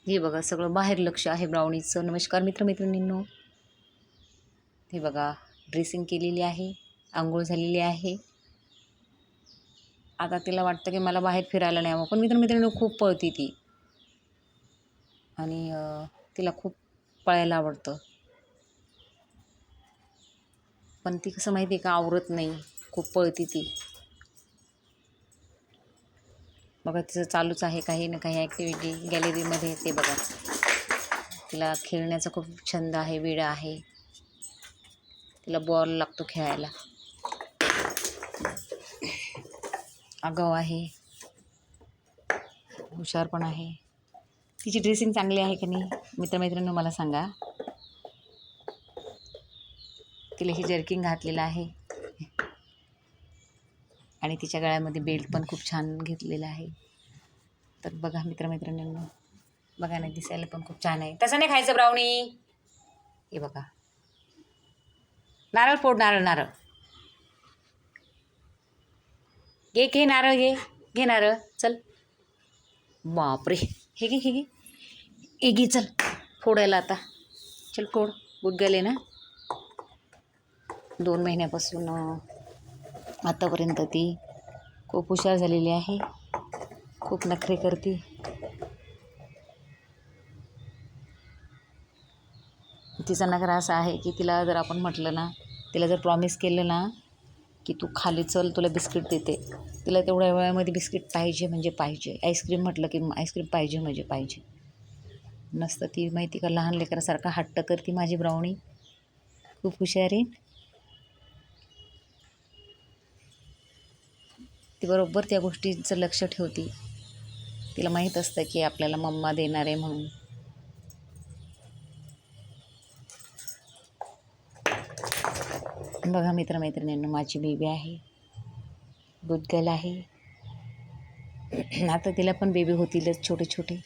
हे बघा सगळं बाहेर लक्ष आहे ब्राउनीचं. नमस्कार मित्रमैत्रिणींनो, हे बघा ड्रेसिंग केलेली आहे, आंघोळ झालेली आहे. आता तिला वाटतं की मला बाहेर फिरायला न्यावं, पण मित्रमैत्रिणींनो खूप पळती ती आणि तिला खूप पळायला आवडतं. पण ती कसं माहिती आहे का, आवरत नाही, खूप पळती ती. बघा तिचं चालूच आहे काही ना काही ॲक्टिव्हिटी गॅलरीमध्ये. ते बघा तिला खेळण्याचा खूप छंद आहे, वेड आहे. तिला बॉल लागतो खेळायला. आगाऊ आहे, हुशार पण आहे. तिची ड्रेसिंग चांगली आहे की नाही मित्रमैत्रिणींनो मला सांगा. तिला ही जर्किंग घातलेलं आहे आणि तिच्या गळ्यामध्ये बेल्ट पण खूप छान घेतलेला आहे. तर बघा मित्रमैत्रिणींनो, बघा नाही दिसायला पण खूप छान आहे. तसं नाही खायचं ब्राउनी. हे बघा नारळ फोड, नारळ नारळ घे, घे नारळ, घे घे नारळ. चल बापरे, हे घे, हे घे, हे घे, चल फोडायला आता. चल फोड. गुडगले ना 2 महिन्यापासून आतापर्यंत ती खूप हुशार झालेली आहे, खूप नखरे करते. तिचा नखरा असा आहे की तिला जर आपण म्हटलं ना, तिला जर प्रॉमिस केलं ना की तू खाली चल तुला बिस्किट देते, तिला तेवढ्या वेळामध्ये बिस्किट पाहिजे म्हणजे पाहिजे. आईस्क्रीम म्हटलं की आईस्क्रीम पाहिजे म्हणजे पाहिजे. नसतं ती माहिती का लहान लेकरासारखा हट्ट करते माझी ब्राउनी. खूप हुशार आहे ती, बरोबर त्या गोष्टींचं लक्ष ठेवते. तिला माहीत असतं की आपल्याला मम्मा देणार आहे म्हणून. बघा मित्रमैत्रिणींनो, माझी बेबी आहे, गुड गर्ल आहे. आता तिला पण बेबी होतीलच छोटे छोटे.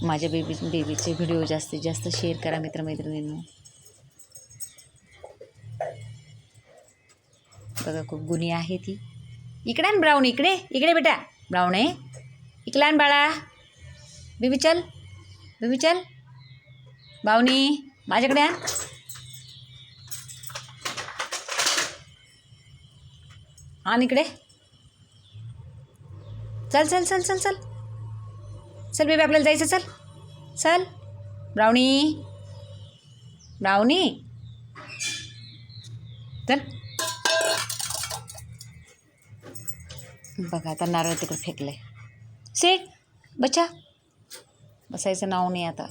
माझ्या बेबीचे व्हिडिओ जास्तीत जास्त शेअर करा मित्रमैत्रिणींनो. बघा खूप गुणी आहे ती. इकडे आण ब्राउन, इकडे इकडे बेटा. ब्राउन आहे, इकडे आण बाळा. बेबी चल, बेबी चल. बावनी माझ्याकडे आण. आण इकडे. चल चल चल चल चल चल बेबी, आपल्याला जायचं. चल चल ब्राउनी, ब्राउनी चल. बघा आता नारळ तिकडे फेकलंय. सेट बच्चा, बसायचं नाव नाही आता.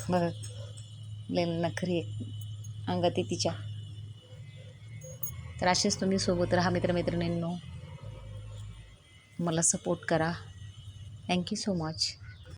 बघा लय नखरी अंगात आहे तिच्या. तर असेच तुम्ही सोबत राहा मित्रमैत्रिणींनो, मला सपोर्ट करा. Thank you so much.